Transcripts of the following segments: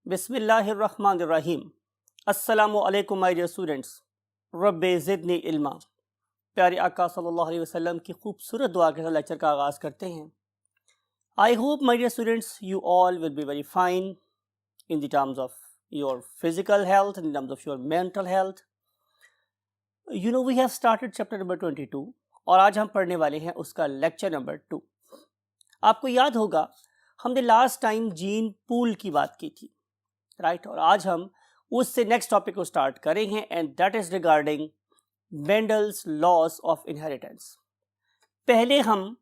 बिस्मिल्लाहिर्रहमानिर्रहीम। अस्सलामु अलैकुम माय डियर स्टूडेंट्स। रब्बे ज़िदनी इल्मा। प्यारे आका सल्लल्लाहु अलैहि वसल्लम की खूबसूरत दुआ के साथ लेक्चर का आगाज़ करते हैं। I hope my dear students you all will be very fine in the terms of your physical health, in terms of your mental health. You know we have started chapter number 22 और आज हम पढ़ने वाले हैं उसका lecture number 2। आपको याद होगा हमने लास्ट टाइम जीन पूल की बात की थी, राइट? और आज हम उससे नेक्स्ट टॉपिक को स्टार्ट करेंगे and that is regarding Mendel's laws of inheritance. पहले हम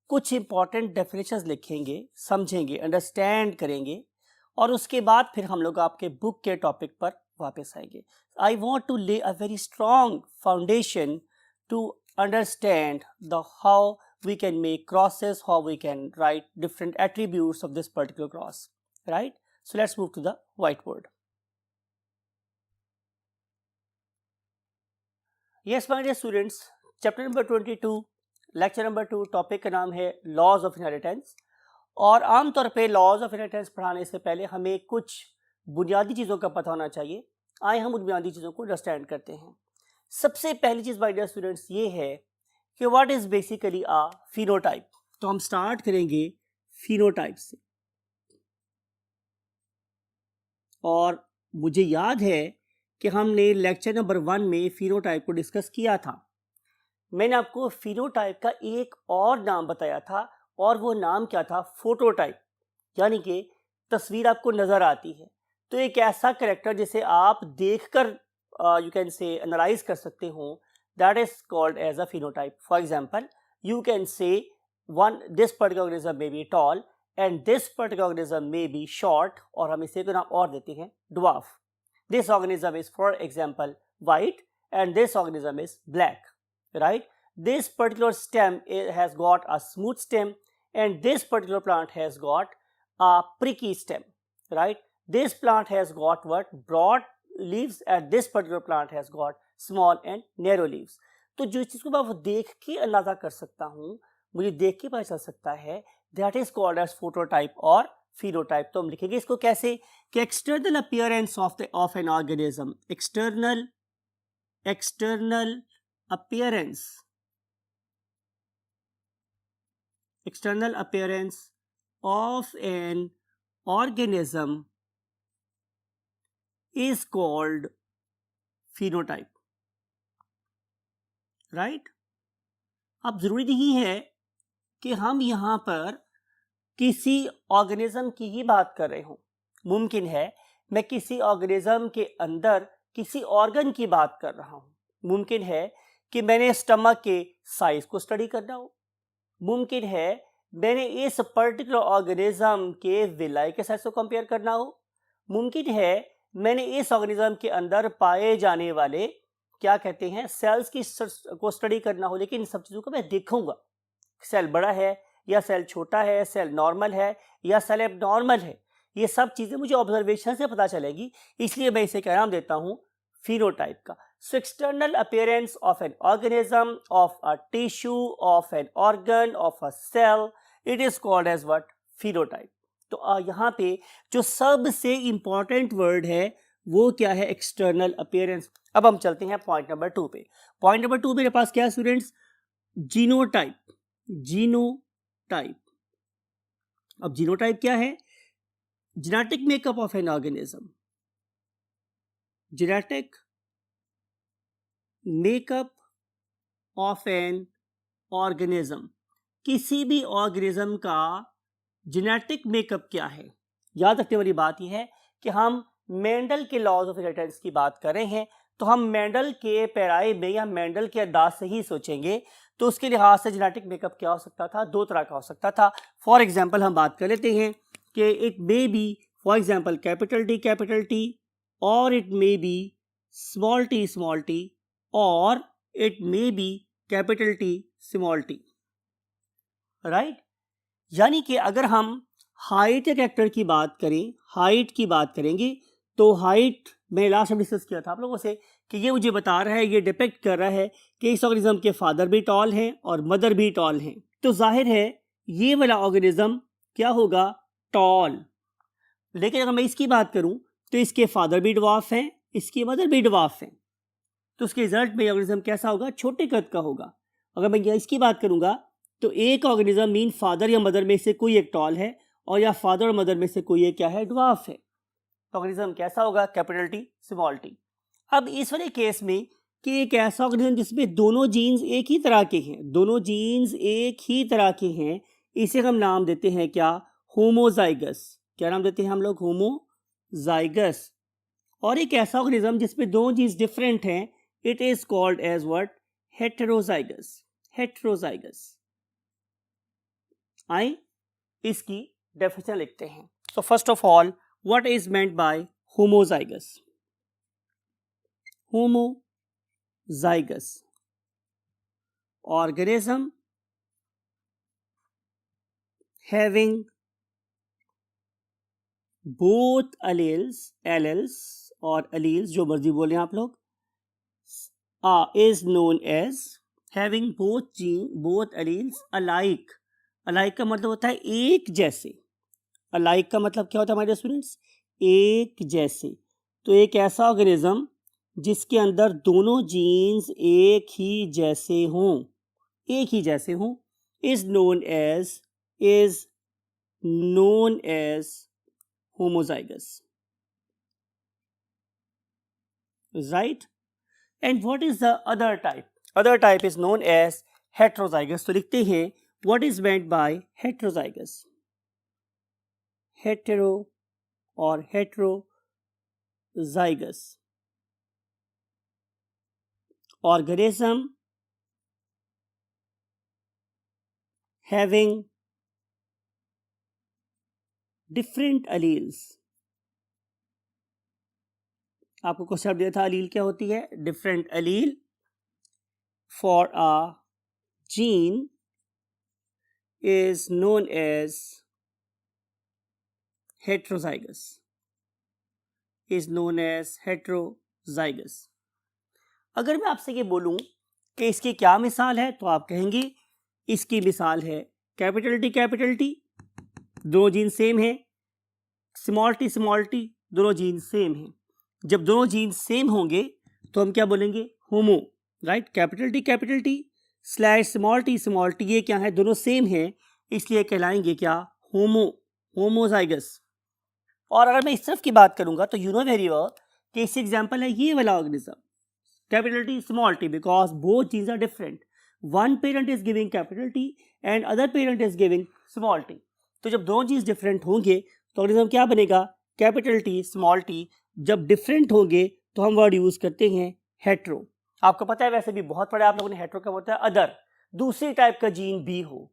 कुछ इंपॉर्टेंट डेफिनेशंस लिखेंगे, समझेंगे, अंडरस्टैंड करेंगे और उसके बाद फिर हम लोग आपके बुक के टॉपिक पर वापस आएंगे। आई want to lay a very strong foundation to understand the how we can make crosses, how we can write different attributes of this particular cross, right? So let's move to the whiteboard. Yes my dear students, chapter number 22 lecture number 2 topic का नाम है laws of inheritance. और आमतौर पे laws of inheritance पढ़ाने से पहले हमें कुछ बुनियादी चीज़ों का पता होना चाहिए। आए हम उन बुनियादी चीज़ों को अंडरस्टैंड करते हैं। सबसे पहली चीज़ माय डियर स्टूडेंट्स ये है कि what is basically a phenotype. तो हम स्टार्ट करेंगे फिनोटाइप से। और मुझे याद है कि हमने लेक्चर नंबर 1 में फिनोटाइप को डिस्कस किया था। मैंने आपको फिनोटाइप का एक और नाम बताया था और वो नाम क्या था? फोटोटाइप। यानी कि तस्वीर आपको नजर आती है तो एक ऐसा कैरेक्टर जिसे आप देखकर यू कैन से एनालाइज कर सकते हो, that is called as a phenotype. For example, you can say this particular organism may be tall and this particular organism may be short, और हम इसे को नाम और देते हैं dwarf. This organism is for example white and this organism is black, right? This particular stem has got a smooth stem and this particular plant has got a pricky stem, right? This plant has got what? Broad leaves and this particular plant has got small and narrow leaves. तो जो चीज़ को मैं देख के अंदाजा कर सकता हूँ, मुझे देख के पता चल सकता है, दैट इज कॉल्ड एज फोटोटाइप और फिनोटाइप। तो हम लिखेंगे इसको कैसे कि external appearance of an organism, external appearance, external appearance of an organism is called phenotype, right? अब जरूरी नहीं है कि हम यहां पर किसी ऑर्गेनिज्म की ही बात कर रहे हों। मुमकिन है मैं किसी ऑर्गेनिज्म के अंदर किसी ऑर्गन की बात कर रहा हूं। मुमकिन है कि मैंने स्टमक के साइज को स्टडी करना हो। मुमकिन है मैंने इस पर्टिकुलर ऑर्गेनिज्म के विलाई के साइज को कंपेयर करना हो। मुमकिन है मैंने इस ऑर्गेनिज्म के अंदर पाए जाने वाले क्या कहते हैं सेल्स की को स्टडी करना हो। लेकिन इन सब चीज़ों को मैं देखूंगा, सेल बड़ा है या सेल छोटा है, सेल नॉर्मल है या सेल एबनॉर्मल है, ये सब चीज़ें मुझे ऑब्जर्वेशन से पता चलेगी। इसलिए मैं इसे क्या नाम देता हूँ? फिनोटाइप का। So external appearance of an organism, of a tissue, of an organ, of a cell, it is called as what? Phenotype. तो यहाँ पे जो सबसे इंपॉर्टेंट वर्ड है वो क्या है? External appearance. अब हम चलते हैं पॉइंट नंबर 2 पे। पॉइंट नंबर 2 मेरे पास क्या है स्टूडेंट्स? जीनोटाइप। जीनोटाइप। अब जीनोटाइप क्या है? Genetic makeup of an organism, genetic makeup of an organism. किसी भी ऑर्गेनिज्म का जेनेटिक मेकअप क्या है? याद रखने वाली बात यह है कि हम मेंडल के लॉज ऑफ इनहेरिटेंस की बात कर रहे हैं तो हम मेंडल के पैराई में या मेंडल के अंदाज से ही सोचेंगे। तो उसके लिहाज से जेनेटिक मेकअप क्या हो सकता था? 2 तरह का हो सकता था। फॉर एग्जांपल हम बात कर लेते हैं कि it may be for example capital T और it may be small T और it may be capital T small T, right? यानी कि अगर हम हाइट या कैरेक्टर की बात करें, हाइट की बात करेंगे तो हाइट मैं लास्ट में डिस्कस किया था आप लोगों से कि ये मुझे बता रहा है, ये डिपेक्ट कर रहा है कि इस ऑर्गेनिज्म के फादर भी टॉल हैं और मदर भी टॉल हैं। तो जाहिर है ये वाला ऑर्गेनिज्म क्या होगा? टॉल। लेकिन अगर मैं इसकी बात करूं तो इसके फादर भी ड्वार्फ हैं, इसकी मदर भी ड्वार्फ हैं, तो उसके रिजल्ट में ऑर्गेनिज्म कैसा होगा? छोटे कद का होगा। अगर मैं इसकी बात करूंगा तो एक ऑर्गेनिज्म मीन फादर या मदर में से कोई एक टॉल है और या फादर और मदर में से कोई एक क्या है? ड्वार्फ है। ऑर्गेनिज्म कैसा होगा? Capital T small T. अब इस वाले केस में कि एक ऐसा ऑर्गेनिज्म जिसमें दोनों जीन्स एक ही तरह के हैं, दोनों जीन्स एक ही तरह के हैं, इसे हम नाम देते हैं क्या? होमोजाइगस। क्या नाम देते हैं हम लोग? होमोजाइगस। और एक ऐसा ऑर्गेनिज्म जिसमें दोनों जीन्स डिफरेंट हैं, it is called as what? Heterozygous. Heterozygous. आई इसकी डेफिनेशन लिखते हैं। So first of all, what is meant by homozygous? homozygous organism having both alleles और alleles जो मर्जी बोले आप लोग, is known as having both alleles alike। alike का मतलब होता है एक जैसे। alike का मतलब क्या होता है हमारे स्टूडेंट्स? एक जैसे। तो एक ऐसा ऑर्गेनिज्म जिसके अंदर दोनों जीन्स एक ही जैसे हों, is known as homozygous, right. And what is the other type? Other type is known as heterozygous. तो लिखते हैं what is meant by heterozygous? Hetero और heterozygous organism having different alleles। आपको क्वेश्चन दिया था अलील क्या होती है? Different allele for a gene is known as heterozygous, is known as heterozygous। अगर मैं आपसे ये बोलूं कि इसकी क्या मिसाल है, तो आप कहेंगे इसकी मिसाल है कैपिटल टी दोनों जीन सेम है, स्मॉल टी दोनों जीन सेम हैं। जब दोनों जीन सेम होंगे तो हम क्या बोलेंगे? Homo, right. Capital T slash small T ये क्या है? दोनों सेम हैं, इसलिए कहलाएंगे क्या? होमोजाइगस। और अगर मैं इस तरफ की बात करूंगा तो यू नो वेरी वेल कि इस एग्जांपल है ये वाला organism capital T small T, because both genes are different. One parent is giving capital T and other parent is giving small T. तो जब दोनों जीन्स डिफरेंट होंगे तो ऑर्गेनिज्म क्या बनेगा? Capital T small T. जब डिफरेंट होंगे तो हम वर्ड यूज करते हैं हेट्रो। आपको पता है वैसे भी बहुत पढ़ा आप लोगों ने, हेट्रो का होता है अदर, दूसरी टाइप का जीन भी हो,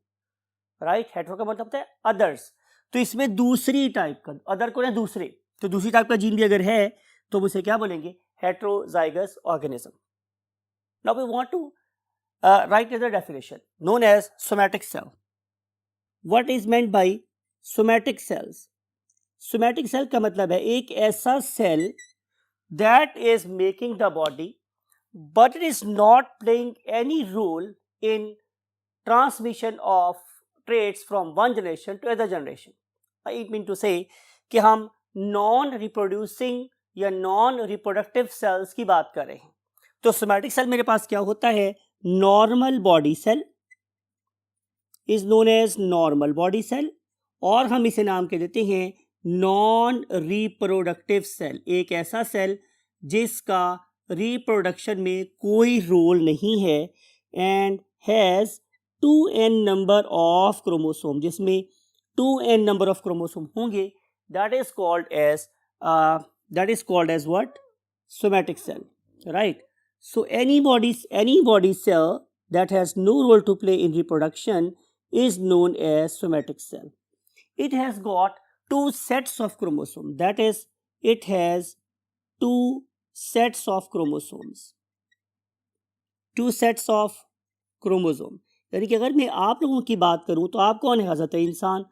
राइट। हेट्रो का मतलब होता है अदर्स। तो इसमें दूसरी टाइप का, अदर को ना दूसरे, तो दूसरी टाइप का जीन भी अगर है तो उसे क्या बोलेंगे? Heterozygous organism. Now we want to write as a definition known as somatic cell. What is meant by somatic cells? Somatic cell का मतलब है एक ऐसा cell that is making the body but it is not playing any role in transmission of traits from one generation to other generation. I mean to say कि हम non reproducing या non reproductive cells की बात कर रहे हैं। तो somatic cell मेरे पास क्या होता है? Normal body cell is known as normal body cell, और हम इसे नाम कह देते हैं नॉन रिप्रोडक्टिव सेल। एक ऐसा सेल जिसका रिप्रोडक्शन में कोई रोल नहीं है and has 2n number of chromosome, जिसमें 2n नंबर ऑफ क्रोमोसोम होंगे, that is called as what? Somatic cell, right. So any body cell that has no role to play in reproduction is known as somatic cell. It has got two sets of chromosomes. That is, it has two sets of chromosomes. Two sets of chromosome. यानी कि अगर मैं आप लोगों की बात करूं तो आप कौन है? हज़रत इंसान।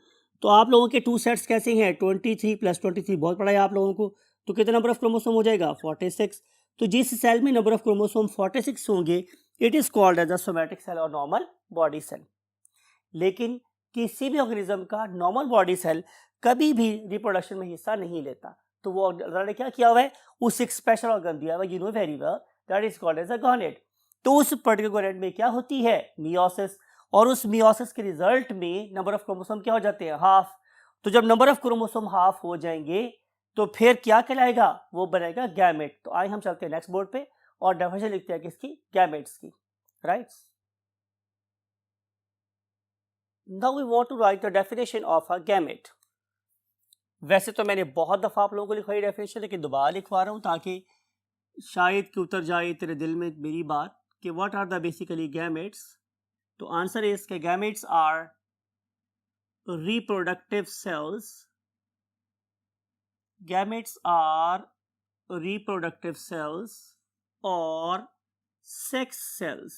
तो आप लोगों के टू सेट्स कैसे हैं? 23 + 23 बहुत पड़ा है आप लोगों को। तो कितना नंबर ऑफ क्रोमोसोम हो जाएगा? 46। तो जिस सेल में नंबर ऑफ क्रोमोसोम 46 होंगे, it is called as a somatic cell और नॉर्मल बॉडी सेल। लेकिन किसी भी ऑर्गेनिज्म का नॉर्मल बॉडी सेल कभी भी रिप्रोडक्शन में हिस्सा नहीं लेता। तो वो अल्लाह ने क्या किया हुआ है, उस एक स्पेशल ऑर्गन दिया हुआ, you know very well, that is called as a gonad. तो उस पर्टिकुलर गॉनेड में क्या होती है, मियोसिस, और उस मियोसिस के रिजल्ट में नंबर ऑफ क्रोमोसोम क्या हो जाते हैं, हाफ। तो जब नंबर ऑफ क्रोमोसोम हाफ हो जाएंगे तो फिर क्या कहलाएगा, वो बनेगा गैमेट। तो आइए हम चलते हैं नेक्स्ट बोर्ड पे और डेफिनेशन लिखते हैं किसकी, गैमेट्स की, right. Now we want to write the definition of a gamete. वैसे तो मैंने बहुत दफा आप लोगों को लिखवाई डेफिनेशन, लेकिन दोबारा लिखवा रहा हूं ताकि शायद कि उतर जाए तेरे दिल में मेरी बात कि what are the basically gametes. तो आंसर इज के gametes are reproductive cells. Gametes are reproductive cells or sex cells.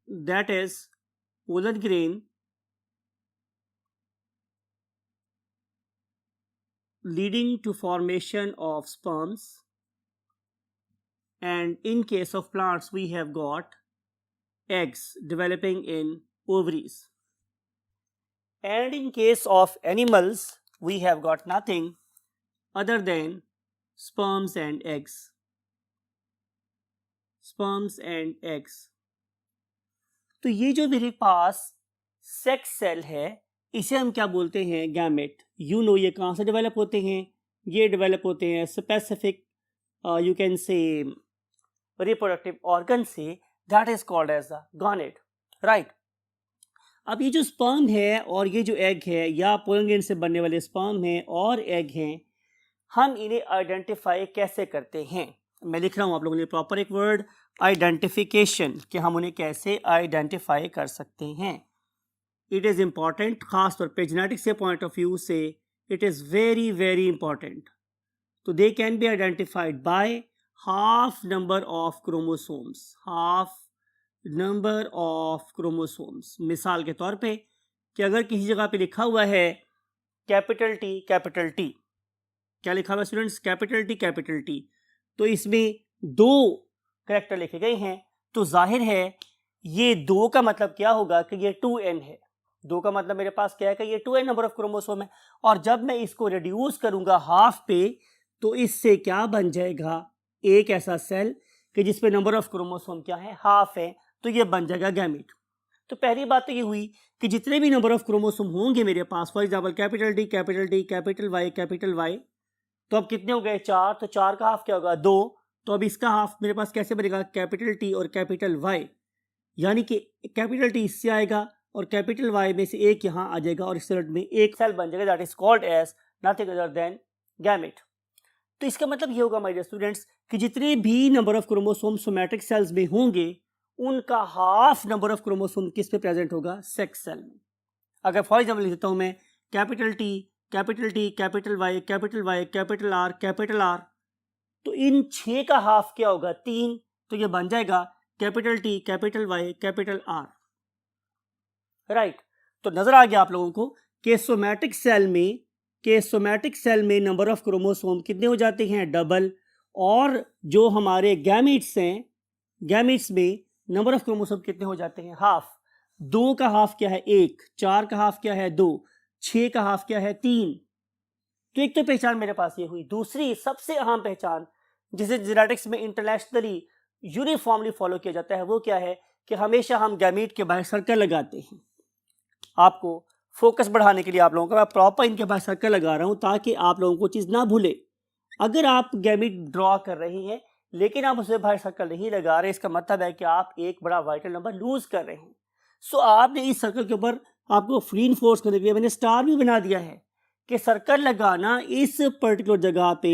That is woolen grain leading to formation of sperms, and in case of plants we have got eggs developing in ovaries, and in case of animals we have got nothing other than sperms and eggs. Sperms and eggs. तो ये जो मेरे पास sex cell है इसे हम क्या बोलते हैं, गैमेट। यू नो ये कहाँ से डेवलप होते हैं, ये डेवलप होते हैं specific you can say reproductive organ से, that is called as the gonad, right. अब ये जो स्पर्म है और ये जो एग है, या पोलन ग्रेन से बनने वाले स्पर्म हैं और एग हैं, हम इन्हें आइडेंटिफाई कैसे करते हैं। मैं लिख रहा हूं आप लोगों के लिए प्रॉपर एक वर्ड, आइडेंटिफिकेशन, कि हम उन्हें कैसे आइडेंटिफाई कर सकते हैं। इट इज़ इम्पॉर्टेंट, खास तौर पर जेनेटिक्स के पॉइंट ऑफ व्यू से it is very very important. तो they can be identified by half number of chromosomes, half number of chromosomes. मिसाल के तौर पे कि अगर किसी जगह पे लिखा हुआ है कैपिटल टी, कैपिटल टी, क्या लिखा हुआ students, capital T, capital T, तो इसमें 2 कैरेक्टर लिखे गए हैं, तो जाहिर है ये 2 का मतलब क्या होगा कि ये 2n है। 2 का मतलब मेरे पास क्या है कि ये 2n नंबर ऑफ क्रोमोसोम है, और जब मैं इसको रिड्यूस करूंगा हाफ पे तो इससे क्या बन जाएगा, एक ऐसा सेल कि जिसपे नंबर ऑफ क्रोमोसोम क्या है, हाफ है, तो ये बन जाएगा गैमेट। तो पहली बात तो ये हुई कि जितने भी नंबर ऑफ क्रोमोसोम होंगे मेरे पास, for example capital T, capital T, capital Y, capital Y, तो अब कितने हो गए, 4, तो 4 का हाफ क्या होगा, 2। तो अब इसका हाफ मेरे पास कैसे बनेगा, कैपिटल टी और कैपिटल वाई, यानी कि कैपिटल टी इससे आएगा और कैपिटल वाई में से एक यहाँ आ जाएगा और इस रिजल्ट में एक सेल बन जाएगा, that is called as nothing other than gamete. तो इसका मतलब ये होगा माय डियर स्टूडेंट्स कि जितने भी number of chromosome somatic cells में होंगे उनका हाफ नंबर ऑफ क्रोमोसोम किस पे प्रेजेंट होगा, सेक्स सेल में। अगर फॉर एग्जाम्पल लिख देता हूं मैं capital T, capital T, capital Y, capital Y, capital R, capital R, तो इन 6 का हाफ क्या होगा, 3, तो ये बन जाएगा capital T, capital Y, capital R, right. तो नजर आ गया आप लोगों को कि सोमैटिक सेल में नंबर ऑफ क्रोमोसोम कितने हो जाते हैं, डबल, और जो हमारे गैमेट्स हैं, गैमेट्स में नंबर ऑफ क्रोमोसोम कितने हो जाते हैं, हाफ। 2 का हाफ क्या है, 1, 4 का हाफ क्या है, 2, 6 का हाफ क्या है, 3। तो एक तो पहचान मेरे पास ये हुई। दूसरी सबसे अहम पहचान जिसे जेनेटिक्स में इंटरनेशनली यूनिफॉर्मली फॉलो किया जाता है वो क्या है कि हमेशा हम गैमेट के बाहर सर्कल लगाते हैं। आपको फोकस बढ़ाने के लिए आप लोगों का मैं प्रॉपर इनके बाहर सर्कल लगा रहा हूं ताकि आप लोगों को चीज़ ना भूले। अगर आप गैमेट ड्रॉ कर रही हैं लेकिन आप उसे बाहर सर्कल नहीं लगा रहे, इसका मतलब है कि आप एक बड़ा वाइटल नंबर लूज कर रहे हैं। सो आपने इस सर्कल के ऊपर आपको फ्री इन्फोर्स करने के लिए मैंने स्टार भी बना दिया है कि सर्कल लगाना इस पर्टिकुलर जगह पे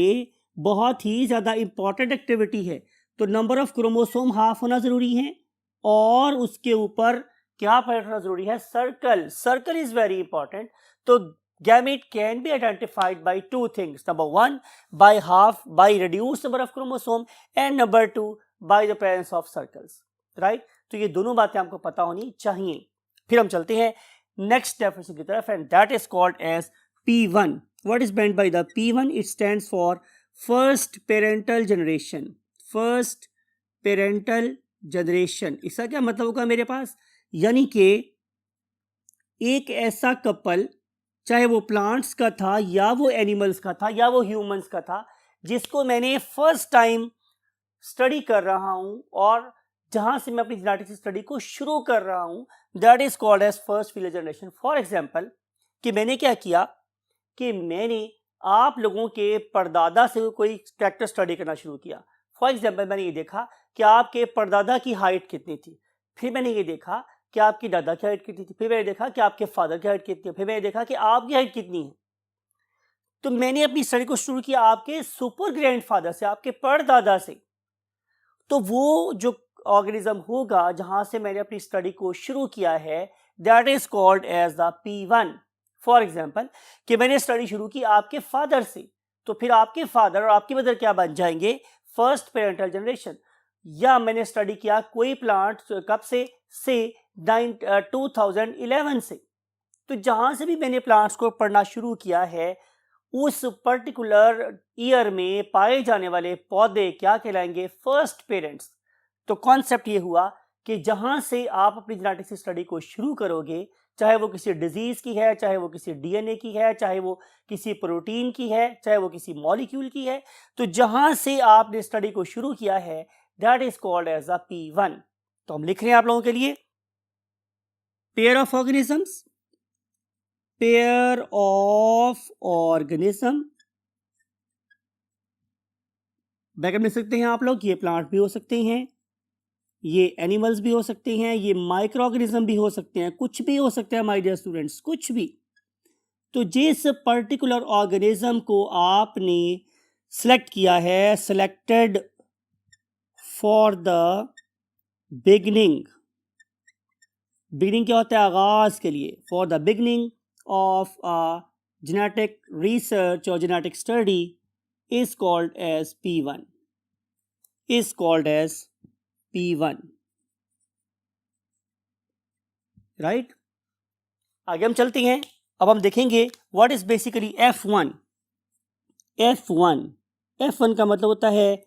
बहुत ही ज़्यादा इंपॉर्टेंट एक्टिविटी है। तो नंबर ऑफ क्रोमोसोम हाफ होना ज़रूरी है और उसके ऊपर क्या होना ज़रूरी है, circle. Circle is very important. तो gamete can be identified by 2 things. Number 1, by half, by reduced number of chromosome, and number 2, by the presence of circles. Right? तो ये दोनों बातें आपको पता होनी चाहिए। फिर हम चलते हैं नेक्स्ट डेफिनेशन की तरफ, and that is called as P1. What is meant by the P1? It stands for first parental generation. First parental generation. इसका क्या मतलब होगा मेरे पास, यानी कि एक ऐसा कपल, चाहे वो प्लांट्स का था या वो एनिमल्स का था या वो ह्यूमंस का था, जिसको मैंने फर्स्ट टाइम स्टडी कर रहा हूं और जहां से मैं अपनी जेनेटिक्स स्टडी को शुरू कर रहा हूं, that is called as first filial generation. For example कि मैंने क्या किया कि मैंने आप लोगों के परदादा से कोई कैरेक्टर स्टडी करना शुरू किया। फॉर एग्जांपल मैंने ये देखा कि आपके परदादा की हाइट कितनी थी, फिर मैंने ये देखा कि आपकी दादा की हाइट कितनी थी, फिर मैंने देखा कि आपके फादर की हाइट कितनी है, फिर मैंने देखा कि आपकी हाइट कितनी है। तो मैंने अपनी स्टडी को शुरू किया आपके सुपर ग्रैंडफादर से, आपके परदादा से। तो वो जो ऑर्गेनिज्म होगा जहां से मैंने अपनी स्टडी को शुरू किया है, that is called as the P1। For example कि मैंने स्टडी शुरू की आपके फादर से, तो फिर आपके फादर और आपकी मदर क्या बन जाएंगे, फर्स्ट पेरेंटल जनरेशन। या मैंने स्टडी किया कोई प्लांट कब से 2011 से। तो जहां से भी मैंने प्लांट्स को पढ़ना शुरू किया है, उस पर्टिकुलर ईयर में पाए जाने वाले पौधे क्या कहलाएंगे, फर्स्ट पेरेंट्स। तो कॉन्सेप्ट ये हुआ कि जहां से आप अपनी जेनेटिक्स स्टडी को शुरू करोगे, चाहे वो किसी डिजीज की है, चाहे वो किसी डीएनए की है, चाहे वो किसी प्रोटीन की है, चाहे वो किसी मॉलिक्यूल की है, तो जहां से आपने स्टडी को शुरू किया है, that is called as a P1। तो हम लिख रहे हैं आप लोगों के लिए pair of organisms, pair of organism, bracket में लिख सकते हैं आप लोग, ये प्लांट भी हो सकते हैं, ये एनिमल्स भी हो सकते हैं, ये माइक्रो ऑर्गेनिज्म भी हो सकते हैं, कुछ भी हो सकता है माय डियर स्टूडेंट्स, कुछ भी। तो जिस पर्टिकुलर ऑर्गेनिज्म को आपने सिलेक्ट किया है, selected for the beginning, beginning क्या होता है, आगाज के लिए, for the beginning of a genetic research और genetic study is called as P1, is called as P1, right? आगे हम चलते हैं। अब हम देखेंगे what is basically F1। F1 का मतलब होता है,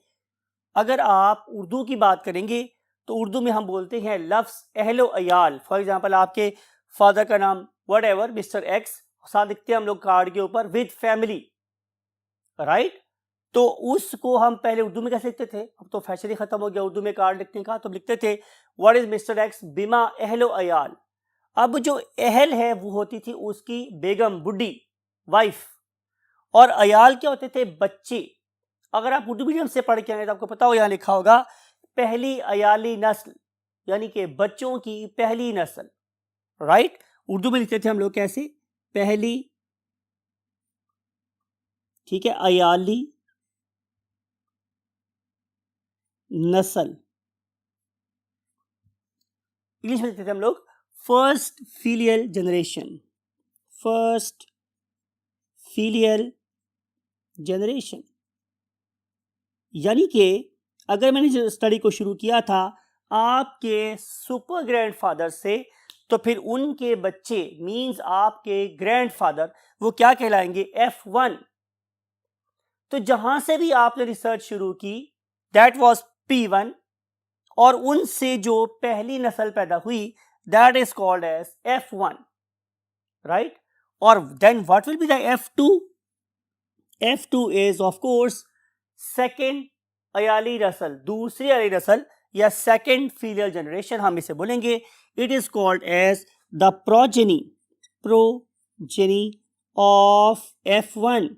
अगर आप उर्दू की बात करेंगे तो उर्दू में हम बोलते हैं लफ्ज अहलो अयाल। फॉर एग्जाम्पल आपके फादर का नाम वट एवर मिस्टर एक्स, साथ लिखते हैं हम लोग कार्ड के ऊपर विद फैमिली, राइट? तो उसको हम पहले उर्दू में कैसे लिखते थे, अब तो फैशन ही खत्म हो गया उर्दू में कार्ड लिखने का, तो लिखते थे व्हाट इज मिस्टर एक्स बिमा अहलो अयाल। अब जो अहल है वो होती थी उसकी बेगम, बुड्ढी, वाइफ, और अयाल क्या होते थे, बच्चे। अगर आप उर्दू मीडियम से पढ़ के आए तो आपको पता हो, यहां लिखा होगा पहली अयाली नस्ल, यानी कि बच्चों की पहली नस्ल, राइट? उर्दू में लिखते थे हम लोग कैसे, पहली, ठीक है, अयाली नस्ल। इंग्लिश में लिखते थे हम लोग first filial generation, first filial generation. यानी कि अगर मैंने स्टडी को शुरू किया था आपके सुपर ग्रैंडफादर से, तो फिर उनके बच्चे मींस आपके ग्रैंडफादर, वो क्या कहलाएंगे, F1। तो जहां से भी आपने रिसर्च शुरू की, दैट वाज P1, और उनसे जो पहली नस्ल पैदा हुई, that is called as F1, right? और then what will be the F2? F2 is of course second अयाली नस्ल, दूसरी अयाली नस्ल या सेकेंड फीलियल जनरेशन हम इसे बोलेंगे। It is called as the progeny, progeny of F1।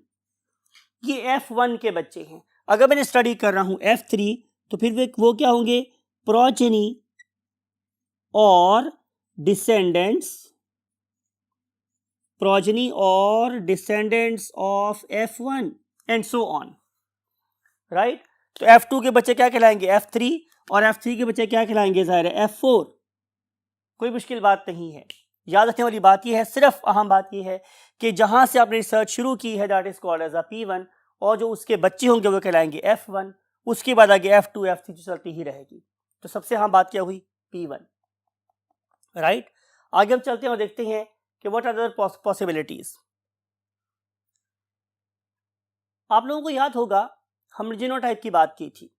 ये F1 के बच्चे हैं। अगर मैंने स्टडी कर रहा हूं F3, तो फिर वो क्या होंगे, प्रोजेनी और डिसेंडेंट्स, प्रोजेनी और descendants of F1 and so on, right? तो F2 के बच्चे क्या कहलाएंगे, F3, और F3 के बच्चे क्या कहलाएंगे, जाहिर है F4। कोई मुश्किल बात नहीं है, याद रखने वाली बात यह है, सिर्फ अहम बात यह है कि जहां से आपने रिसर्च शुरू की है, that is called as a P1, और जो उसके बच्चे होंगे वो कहलाएंगे F1, उसके बाद आगे F2 F3 जो चलती ही रहेगी। तो सबसे अहम बात क्या हुई, P1, राइट? आगे हम चलते हैं और देखते हैं कि व्हाट आर अदर पॉसिबिलिटीज। आप लोगों को याद होगा हमने जीनोटाइप की बात की थी,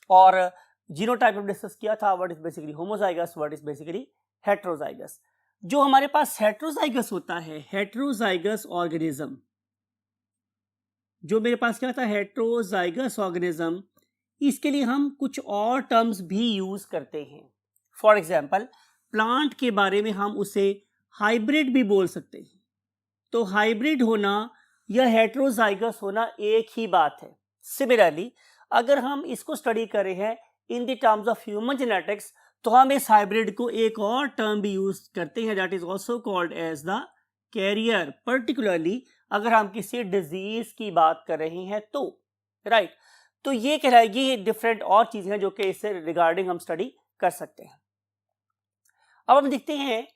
और जीनोटाइप में डिस्कस किया था what is basically homozygous, what is basically heterozygous. जो हमारे पास हेट्रोजाइगस होता है, हेट्रोजाइगस ऑर्गेनिज्म, जो मेरे पास क्या था, हेट्रोजाइगस ऑर्गेनिज्म, इसके लिए हम कुछ और टर्म्स भी यूज करते हैं। फॉर एग्जाम्पल, प्लांट के बारे में हम उसे हाइब्रिड भी बोल सकते हैं। तो हाइब्रिड होना या हेट्रोजाइगस होना एक ही बात है। सिमिलरली अगर हम इसको स्टडी कर रहे हैं इन the terms of human genetics, तो हम इस हाइब्रिड को एक और टर्म भी यूज करते हैं, that is also called as the carrier, particularly अगर हम किसी डिजीज की बात कर रहे हैं तो, राइट। तो ये कहलाएगी डिफरेंट और चीजें हैं जो कि इससे रिगार्डिंग हम स्टडी कर सकते हैं। अब हम देखते हैं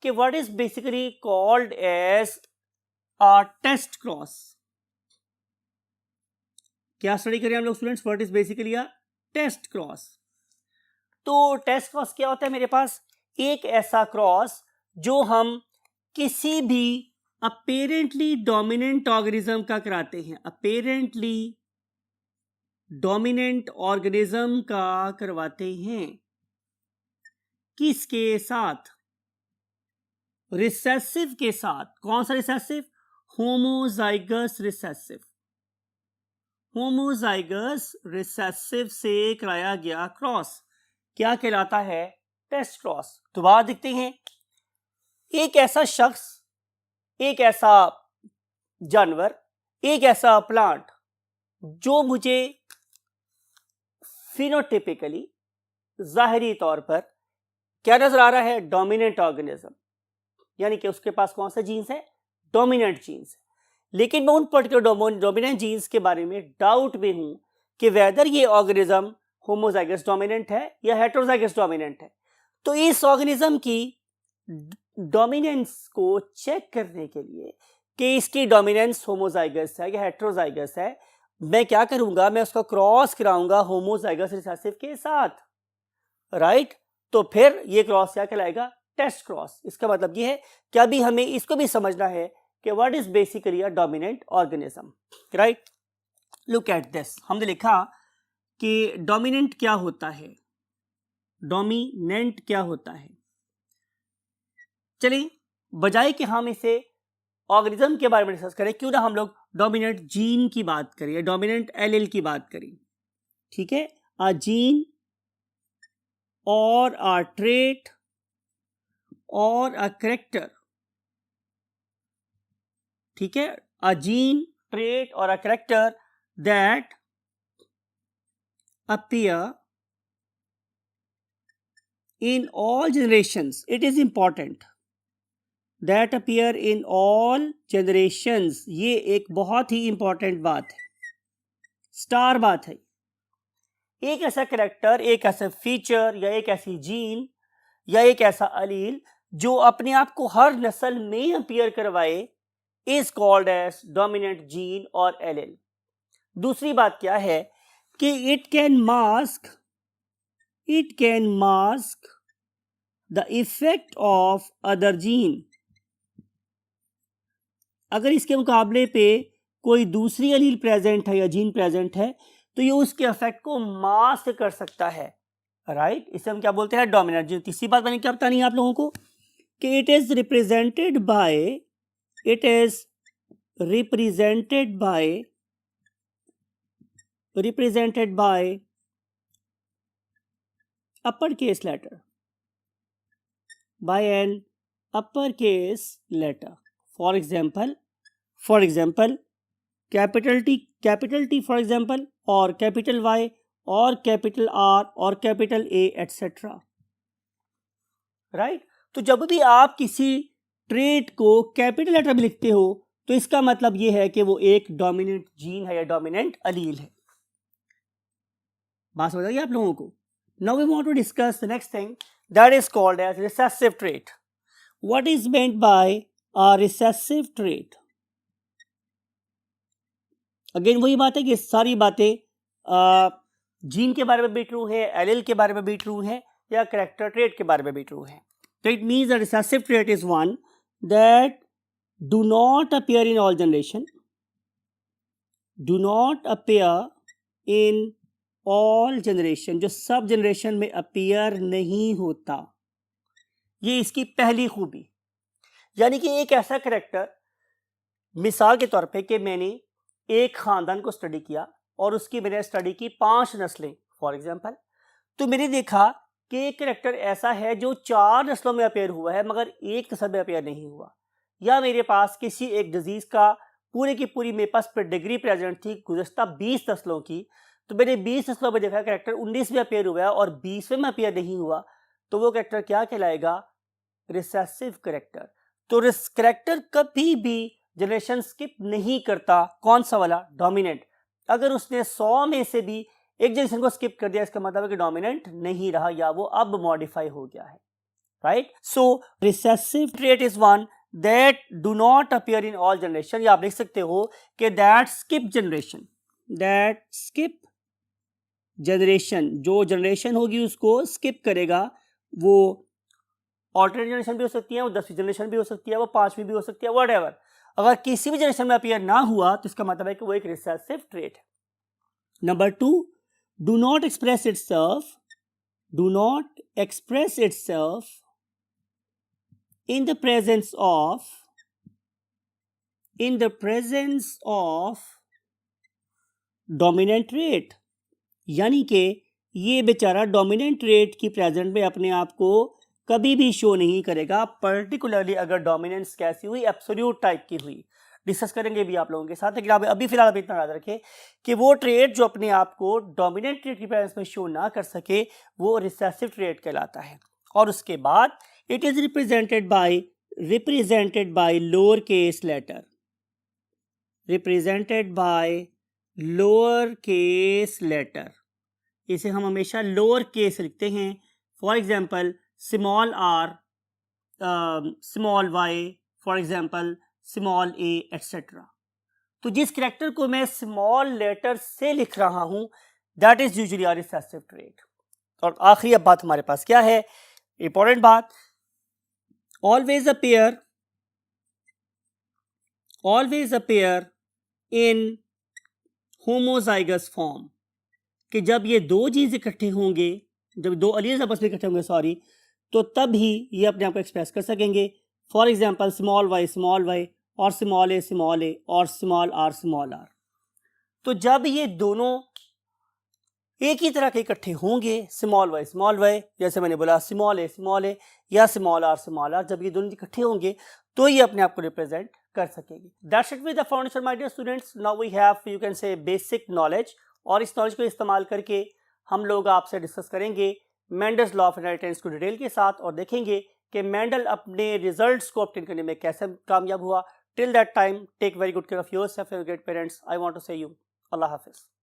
कि what is basically called as a test cross. क्या स्टडी करें हम लोग students, what is basically a test cross. तो टेस्ट क्रॉस क्या होता है, मेरे पास एक ऐसा क्रॉस जो हम किसी भी अपेरेंटली डोमिनेंट ऑर्गेनिज्म का कराते हैं, अपेरेंटली डोमिनेंट ऑर्गेनिज्म का करवाते हैं। किसके साथ, रिसेसिव के साथ। कौन सा recessive, homozygous recessive, homozygous recessive से कराया गया क्रॉस क्या कहलाता है, टेस्ट क्रॉस। तो बात देखते हैं, एक ऐसा शख्स, एक ऐसा जानवर, एक ऐसा प्लांट जो मुझे फिनोटिपिकली, जाहिरी तौर पर क्या नजर आ रहा है, डोमिनेंट ऑर्गेनिज्म, यानी कि उसके पास कौन सा जीन्स है, डोमिनेंट जीन्स है। लेकिन मैं उन पर्टिकुलर डोमिनेंट जीन्स के बारे में डाउट में हूं कि वेदर ये ऑर्गेनिज्म होमोजाइगस डोमिनेंट है या हेट्रोजाइगस डोमिनेंट है। तो इस ऑर्गेनिज्म की डोमिनेंस को चेक करने के लिए कि इसकी डोमिनेंस होमोजाइगस है या हेट्रोजाइगस है, मैं क्या करूंगा, मैं उसका क्रॉस कराऊंगा होमोजाइगस रिसेसिव के साथ, राइट। तो फिर ये क्रॉस क्या कहलाएगा, टेस्ट क्रॉस। इसका मतलब ये है कि अभी हमें इसको भी समझना है कि what is basically a dominant organism, right. Look at this, हमने लिखा कि डोमिनेंट क्या होता है, डोमिनेंट क्या होता है। चलिए बजाय कि हम इसे ऑर्गेनिज्म के बारे में डिस्कस करें, क्यों ना हम लोग डोमिनेंट जीन की बात करें या डोमिनेंट एलील की बात करें, ठीक है। अ जीन और अ ट्रेट और अ कैरेक्टर, ठीक है, अ जीन, ट्रेट और a character that appear in all generations. It is important that appear in all generations. ये एक बहुत ही इंपॉर्टेंट बात है, स्टार बात है। एक ऐसा कैरेक्टर, एक ऐसा फीचर या एक ऐसी जीन या एक ऐसा अलील जो अपने आप को हर नस्ल में अपीयर करवाए is called as dominant gene और एलील। दूसरी बात क्या है कि it can mask the effect of other gene. अगर इसके मुकाबले पे कोई दूसरी अलील प्रेजेंट है या जीन प्रेजेंट है तो ये उसके इफेक्ट को मास्क कर सकता है, राइट। इसे हम क्या बोलते हैं, डोमिनेंट जीन। तीसरी बात मैंने क्या बतानी है आप लोगों को कि it is represented by uppercase letter, by an uppercase letter. For example, capital T, for example, or capital Y, or capital R, or capital A, etc. Right? तो जब भी आप किसी ट्रेट को कैपिटल लेटर में लिखते हो तो इसका मतलब यह है कि वो एक डोमिनेंट जीन है या डोमिनेंट अलील है। बात समझ आ गई आप लोगों को? Now we want to discuss the next thing that is called as recessive trait. What is meant by a recessive trait? Again वही बात है कि सारी बातें जीन के बारे में भी ट्रू है, एलील के बारे में भी ट्रू है या कैरेक्टर ट्रेट के बारे में भी ट्रू है। तो it means a recessive trait is one that do not appear in all generation, all generation, जो सब जनरेशन में अपीयर नहीं होता, ये इसकी पहली खूबी। यानी कि एक ऐसा करेक्टर, मिसाल के तौर पे कि मैंने एक ख़ानदान को स्टडी किया और उसकी मैंने स्टडी की 5 नस्लें फॉर एग्जांपल, तो मैंने देखा कि एक करेक्टर ऐसा है जो 4 नस्लों में अपेयर हुआ है मगर एक नस्ल में अपेयर नहीं हुआ। या मेरे पास किसी एक डिजीज़ का पूरी की पूरी मेरे पास पेडिग्री प्रेजेंट थी गुज़श्ता 20 नस्लों की, तो मैंने 20 नस्लों में देखा करेक्टर 19 में अपेयर हुआ है और 20वें में अपेयर नहीं हुआ, तो वो करेक्टर क्या कहलाएगा? Recessive character. तो करेक्टर कभी भी जनरेशन स्किप नहीं करता। कौन सा वाला? डोमिनेंट। अगर उसने 100 में से भी एक जनरेशन को स्किप कर दिया, इसका मतलब है कि डोमिनेंट नहीं रहा या वो अब मॉडिफाई हो गया है, right? So recessive trait is one that do not appear in all generation, या आप लिख सकते हो कि दैट स्किप जनरेशन, जो जनरेशन होगी उसको स्किप करेगा। वो ऑल्टरनेट जनरेशन भी हो सकती है, वो 10वीं जनरेशन भी हो सकती है, वो 5वीं भी हो सकती है, व्हाटएवर। अगर किसी भी जनरेशन में अपीयर ना हुआ तो इसका मतलब है कि वो एक रिसेसिव ट्रेट है। Number 2, do not express itself in the presence of dominant trait, यानी कि ये बेचारा डोमिनेंट ट्रेट की प्रेजेंट में अपने आप को कभी भी शो नहीं करेगा, पर्टिकुलरली अगर डोमिनेंस कैसी हुई? एब्सोल्यूट टाइप की हुई। डिस्कस करेंगे भी आप लोगों के साथ, लेकिन अभी फिलहाल आप इतना याद रखें कि वो ट्रेट जो अपने आप को डोमिनेंट ट्रेट की प्रेजेंस में शो ना कर सके वो रिसेसिव ट्रेट कहलाता है। और उसके बाद it is represented by lower case letter, इसे हम हमेशा लोअर केस लिखते हैं। For example small r, small y, for example small a etcetera. तो जिस करेक्टर को मैं स्मॉल लेटर से लिख रहा हूं that is usually a recessive trait. और आखिरी अब बात हमारे पास क्या है, इंपॉर्टेंट बात, always appear in homozygous form, कि जब ये दो चीज़ इकट्ठे होंगे, जब दो अलील्स आपस में इकट्ठे होंगे तो तब ही ये अपने आप को एक्सप्रेस कर सकेंगे। फॉर एग्जांपल स्मॉल y और स्मॉल a और स्मॉल r। तो जब ये दोनों एक ही तरह के इकट्ठे होंगे, स्मॉल y, जैसे मैंने बोला स्मॉल a या स्मॉल r, जब ये दोनों इकट्ठे होंगे तो ये अपने आप को रिप्रेजेंट कर सकेगी। That's it with the foundation my dear students. Now we have, you can say, basic knowledge, और इस नॉलेज को इस्तेमाल करके हम लोग आपसे डिस्कस करेंगे मेंडल्स लॉ ऑफ इनहेरिटेंस को डिटेल के साथ और देखेंगे कि मेंडल अपने रिजल्ट्स को ऑब्टेन करने में कैसे कामयाब हुआ। Till that time, take very good care of yourself and your great parents. I want to say you Allah हाफिज़।